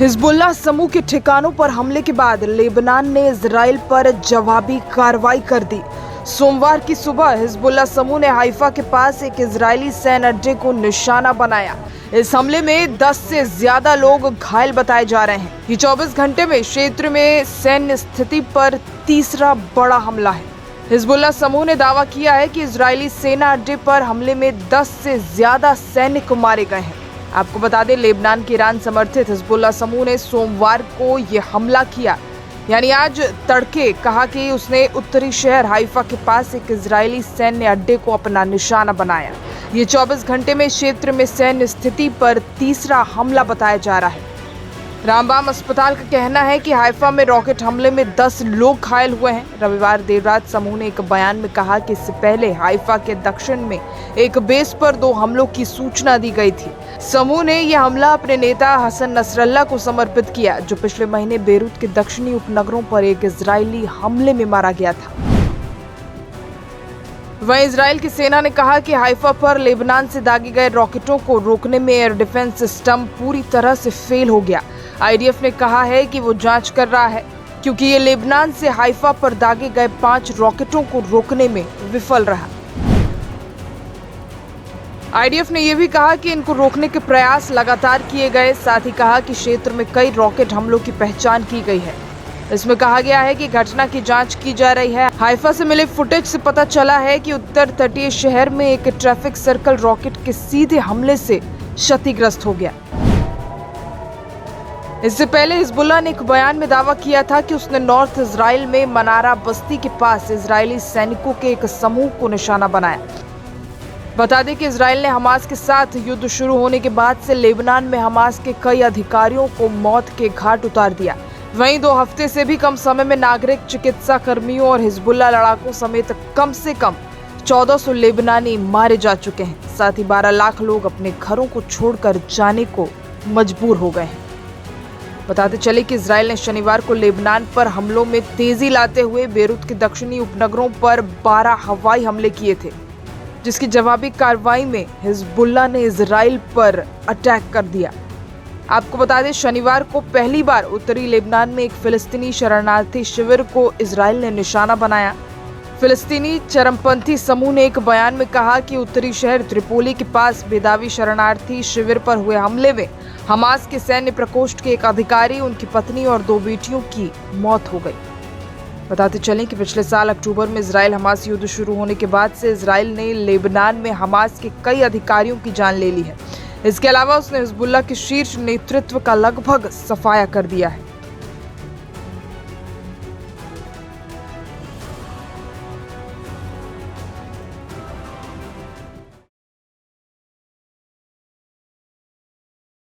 Hezbollah समूह के ठिकानों पर हमले के बाद लेबनान ने इजराइल पर जवाबी कार्रवाई कर दी। सोमवार की सुबह हिजबुल्लाह समूह ने हाइफा के पास एक इजरायली सैन्य अड्डे को निशाना बनाया। इस हमले में 10 से ज्यादा लोग घायल बताए जा रहे हैं। ये 24 घंटे में क्षेत्र में सैन्य स्थिति पर तीसरा बड़ा हमला है। हिजबुल्लाह समूह ने दावा किया है कि इजरायली सेना अड्डे पर हमले में 10 से ज्यादा सैनिक मारे गए हैं। आपको बता दें, लेबनान के ईरान समर्थित हिजबुल्लाह समूह ने सोमवार को ये हमला किया, यानी आज तड़के कहा कि उसने उत्तरी शहर हाइफा के पास एक इजरायली सैन्य अड्डे को अपना निशाना बनाया। ये 24 घंटे में क्षेत्र में सैन्य स्थिति पर तीसरा हमला बताया जा रहा है। रामबाम अस्पताल का कहना है कि हाइफा में रॉकेट हमले में 10 लोग घायल हुए हैं। रविवार देर रात समूह ने एक बयान में कहा कि इससे पहले हाइफा के दक्षिण में एक बेस पर 2 हमलों की सूचना दी गई थी। समूह ने यह हमला अपने नेता हसन नसरल्लाह को समर्पित किया, जो पिछले महीने बेरूत के दक्षिणी उपनगरों पर एक इजरायली हमले में मारा गया था। वहीं इजराइल की सेना ने कहा कि हाइफा पर लेबनान से दागे गए रॉकेटों को रोकने में एयर डिफेंस सिस्टम पूरी तरह से फेल हो गया। आईडीएफ ने कहा है कि वो जांच कर रहा है, क्योंकि ये लेबनान से हाइफा पर दागे गए 5 रॉकेटों को रोकने में विफल रहा। आईडीएफ ने यह भी कहा कि इनको रोकने के प्रयास लगातार किए गए। साथ ही कहा कि क्षेत्र में कई रॉकेट हमलों की पहचान की गई है। इसमें कहा गया है कि घटना की जांच की जा रही है। हाइफा से मिले फुटेज से पता चला है कि उत्तर तटीय शहर में एक ट्रैफिक सर्कल रॉकेट के सीधे हमले से क्षतिग्रस्त हो गया। इससे पहले हिजबुल्लाह ने एक बयान में दावा किया था कि उसने नॉर्थ इजराइल में मनारा बस्ती के पास इजरायली सैनिकों के एक समूह को निशाना बनाया। बता दें कि इजराइल ने हमास के साथ युद्ध शुरू होने के बाद से लेबनान में हमास के कई अधिकारियों को मौत के घाट उतार दिया। वहीं 2 हफ्ते से भी कम समय में नागरिक, चिकित्सा कर्मियों और हिजबुल्लाह लड़ाकों समेत कम से कम 1400 लेबनानी मारे जा चुके हैं। साथ ही 12 लाख लोग अपने घरों को छोड़कर जाने को मजबूर हो गए हैं। बताते चले कि इजराइल ने शनिवार को लेबनान पर हमलों में तेजी लाते हुए बेरूत के दक्षिणी उपनगरों पर 12 हवाई हमले किए थे, जिसकी जवाबी कार्रवाई में हिजबुल्लाह ने इजराइल पर अटैक कर दिया। आपको बता दें, शनिवार को पहली बार उत्तरी लेबनान में एक फिलिस्तीनी शरणार्थी शिविर को इजराइल ने निशाना बनाया। फिलिस्तीनी चरमपंथी समूह ने एक बयान में कहा कि उत्तरी शहर त्रिपोली के पास बेदावी शरणार्थी शिविर पर हुए हमले में हमास के सैन्य प्रकोष्ठ के एक अधिकारी, उनकी पत्नी और 2 बेटियों की मौत हो गई। बताते चलें कि पिछले साल अक्टूबर में इजराइल हमास युद्ध शुरू होने के बाद से इजराइल ने लेबनान में हमास के कई अधिकारियों की जान ले ली है। इसके अलावा उसने हिजबुल्लाह के शीर्ष नेतृत्व का लगभग सफाया कर दिया है।